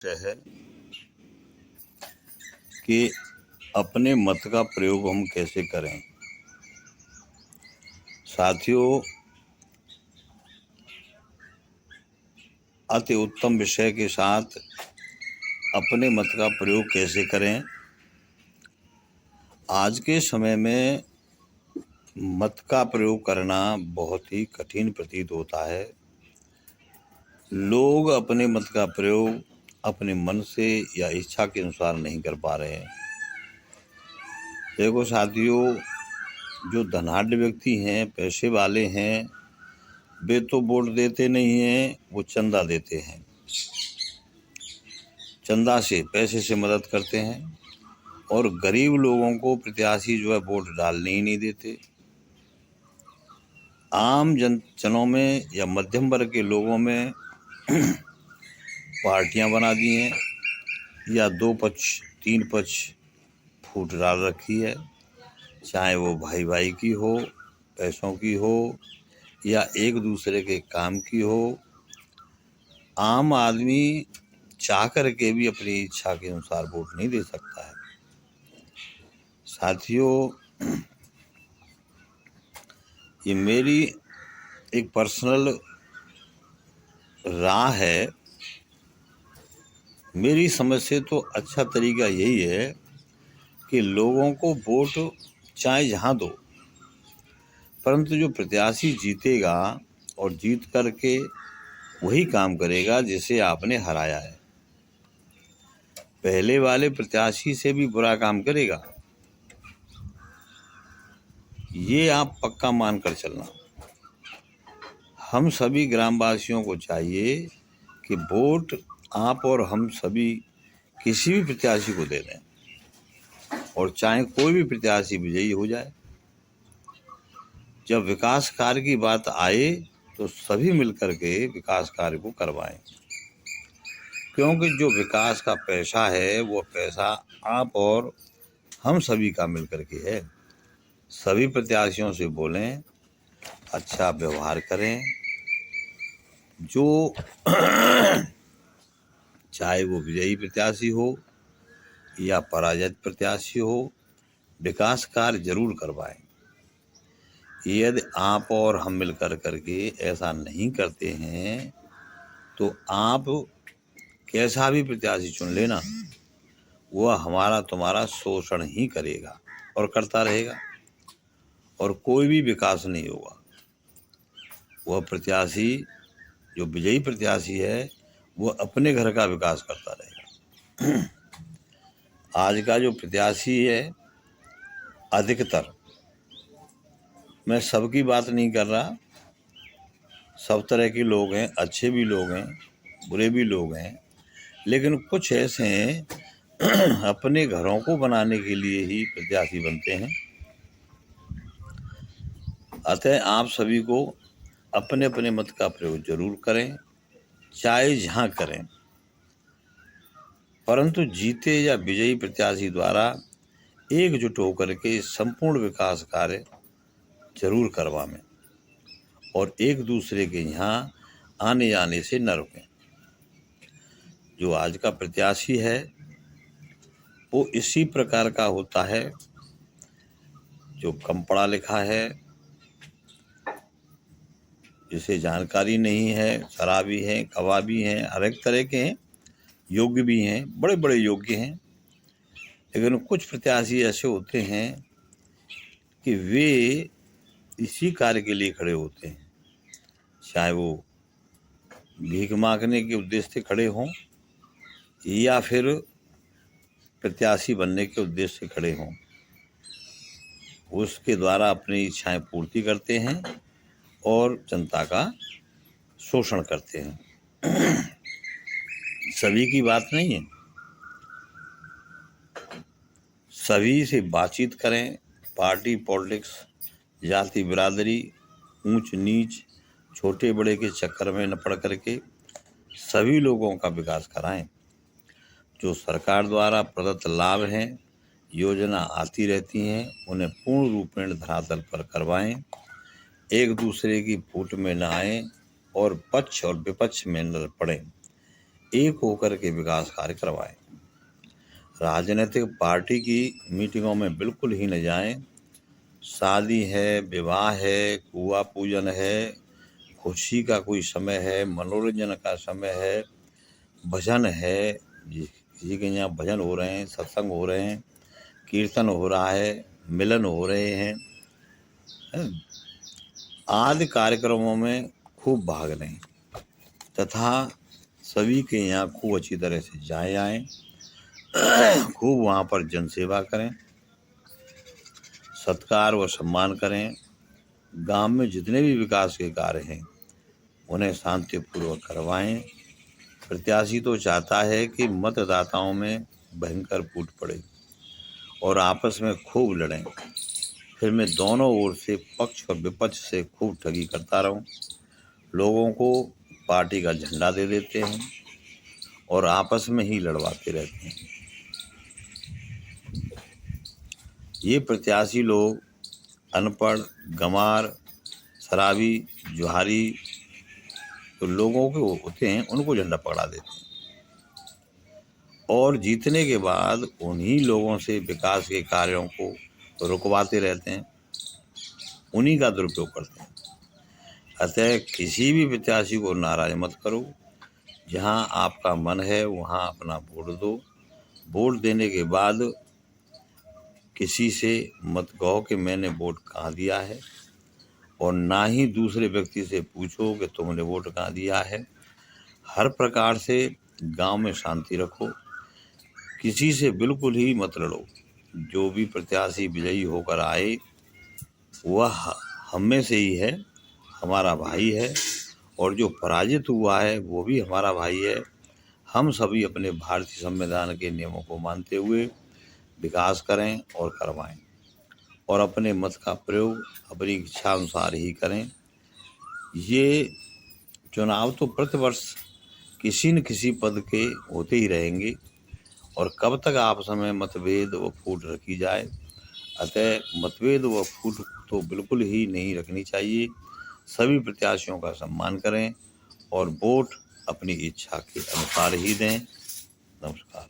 है कि अपने मत का प्रयोग हम कैसे करें। साथियों, अति उत्तम विषय के साथ अपने मत का प्रयोग कैसे करें। आज के समय में मत का प्रयोग करना बहुत ही कठिन प्रतीत होता है। लोग अपने मत का प्रयोग अपने मन से या इच्छा के अनुसार नहीं कर पा रहे हैं। देखो साथियों, जो धनाढ्य व्यक्ति हैं, पैसे वाले हैं, वे तो वोट देते नहीं हैं, वो चंदा देते हैं। चंदा से, पैसे से मदद करते हैं और गरीब लोगों को प्रत्याशी जो है वोट डालने ही नहीं देते। आम जनों में या मध्यम वर्ग के लोगों में पार्टियां बना दी हैं या दो पक्ष तीन पक्ष फूट डाल रखी है, चाहे वो भाई भाई की हो, पैसों की हो या एक दूसरे के काम की हो। आम आदमी चाह करके भी अपनी इच्छा के अनुसार वोट नहीं दे सकता है। साथियों, ये मेरी एक पर्सनल राय है। मेरी समझ से तो अच्छा तरीका यही है कि लोगों को वोट चाहे जहाँ दो, परंतु जो प्रत्याशी जीतेगा और जीत करके वही काम करेगा जिसे आपने हराया है। पहले वाले प्रत्याशी से भी बुरा काम करेगा, ये आप पक्का मान कर चलना। हम सभी ग्रामवासियों को चाहिए कि वोट आप और हम सभी किसी भी प्रत्याशी को दे दें और चाहे कोई भी प्रत्याशी विजयी हो जाए। जब विकास कार्य की बात आए तो सभी मिलकर के विकास कार्य को करवाएं, क्योंकि जो विकास का पैसा है वो पैसा आप और हम सभी का मिलकर के है। सभी प्रत्याशियों से बोलें, अच्छा व्यवहार करें, जो चाहे वो विजयी प्रत्याशी हो या पराजित प्रत्याशी हो, विकास कार्य जरूर करवाएं। यदि आप और हम मिलकर करके ऐसा नहीं करते हैं तो आप कैसा भी प्रत्याशी चुन लेना, वह हमारा तुम्हारा शोषण ही करेगा और करता रहेगा और कोई भी विकास नहीं होगा। वह प्रत्याशी जो विजयी प्रत्याशी है वह अपने घर का विकास करता रहेगा। आज का जो प्रत्याशी है, अधिकतर, मैं सबकी बात नहीं कर रहा, सब तरह के लोग हैं, अच्छे भी लोग हैं, बुरे भी लोग हैं, लेकिन कुछ ऐसे हैं अपने घरों को बनाने के लिए ही प्रत्याशी बनते हैं। अतः आप सभी को अपने अपने मत का प्रयोग जरूर करें, चाहे जहाँ करें, परंतु जीते या विजयी प्रत्याशी द्वारा एकजुट होकर के संपूर्ण विकास कार्य जरूर करवाएं और एक दूसरे के यहाँ आने जाने से न रुकें। जो आज का प्रत्याशी है वो इसी प्रकार का होता है, जो कम पढ़ा लिखा है, जिसे जानकारी नहीं है, शराबी हैं, कबाबी हैं, हर एक तरह के हैं, योग्य भी हैं, बड़े बड़े योग्य हैं। लेकिन कुछ प्रत्याशी ऐसे होते हैं कि वे इसी कार्य के लिए खड़े होते हैं, चाहे वो भीख मांगने के उद्देश्य से खड़े हों या फिर प्रत्याशी बनने के उद्देश्य से खड़े हों। उसके द्वारा अपनी इच्छाएं पूर्ति करते हैं और जनता का शोषण करते हैं। सभी की बात नहीं है, सभी से बातचीत करें। पार्टी पॉलिटिक्स, जाति बिरादरी, ऊंच नीच, छोटे बड़े के चक्कर में न पड़ करके सभी लोगों का विकास कराएं। जो सरकार द्वारा प्रदत्त लाभ हैं, योजना आती रहती हैं, उन्हें पूर्ण रूपेण धरातल पर करवाएं। एक दूसरे की फूट में न आए और पक्ष और विपक्ष में न पड़ें। एक होकर के विकास कार्य करवाएं। राजनीतिक पार्टी की मीटिंगों में बिल्कुल ही न जाएं। शादी है, विवाह है, कुआं पूजन है, खुशी का कोई समय है, मनोरंजन का समय है, भजन है, किसी के यहाँ भजन हो रहे हैं, सत्संग हो रहे हैं, कीर्तन हो रहा है, मिलन हो रहे हैं, आदि कार्यक्रमों में खूब भाग लें तथा सभी के यहाँ खूब अच्छी तरह से जाएं आएँ, खूब वहाँ पर जनसेवा करें, सत्कार व सम्मान करें। गांव में जितने भी विकास के कार्य हैं उन्हें शांतिपूर्वक करवाएं। प्रत्याशी तो चाहता है कि मतदाताओं में भयंकर फूट पड़े और आपस में खूब लड़ें, फिर मैं दोनों ओर से पक्ष और विपक्ष से खूब ठगी करता रहूं। लोगों को पार्टी का झंडा दे देते हैं और आपस में ही लड़वाते रहते हैं। ये प्रत्याशी लोग अनपढ़, गंवार, शराबी, जुहारी तो लोगों के होते हैं, उनको झंडा पकड़ा देते हैं और जीतने के बाद उन्हीं लोगों से विकास के कार्यों को रुकवाते रहते हैं, उन्हीं का दुरुपयोग करते हैं। अतः किसी भी प्रत्याशी को नाराज मत करो। जहां आपका मन है वहां अपना वोट दो। वोट देने के बाद किसी से मत कहो कि मैंने वोट कहाँ दिया है, और ना ही दूसरे व्यक्ति से पूछो कि तुमने वोट कहाँ दिया है। हर प्रकार से गांव में शांति रखो, किसी से बिल्कुल ही मत लड़ो। जो भी प्रत्याशी विजयी होकर आए वह हम में से ही है, हमारा भाई है, और जो पराजित हुआ है वो भी हमारा भाई है। हम सभी अपने भारतीय संविधान के नियमों को मानते हुए विकास करें और करवाएं और अपने मत का प्रयोग अपनी इच्छा अनुसार ही करें। ये चुनाव तो प्रतिवर्ष किसी न किसी पद के होते ही रहेंगे और कब तक आपस में मतभेद व फूट रखी जाए। अतः मतभेद व फूट तो बिल्कुल ही नहीं रखनी चाहिए। सभी प्रत्याशियों का सम्मान करें और वोट अपनी इच्छा के अनुसार ही दें। नमस्कार।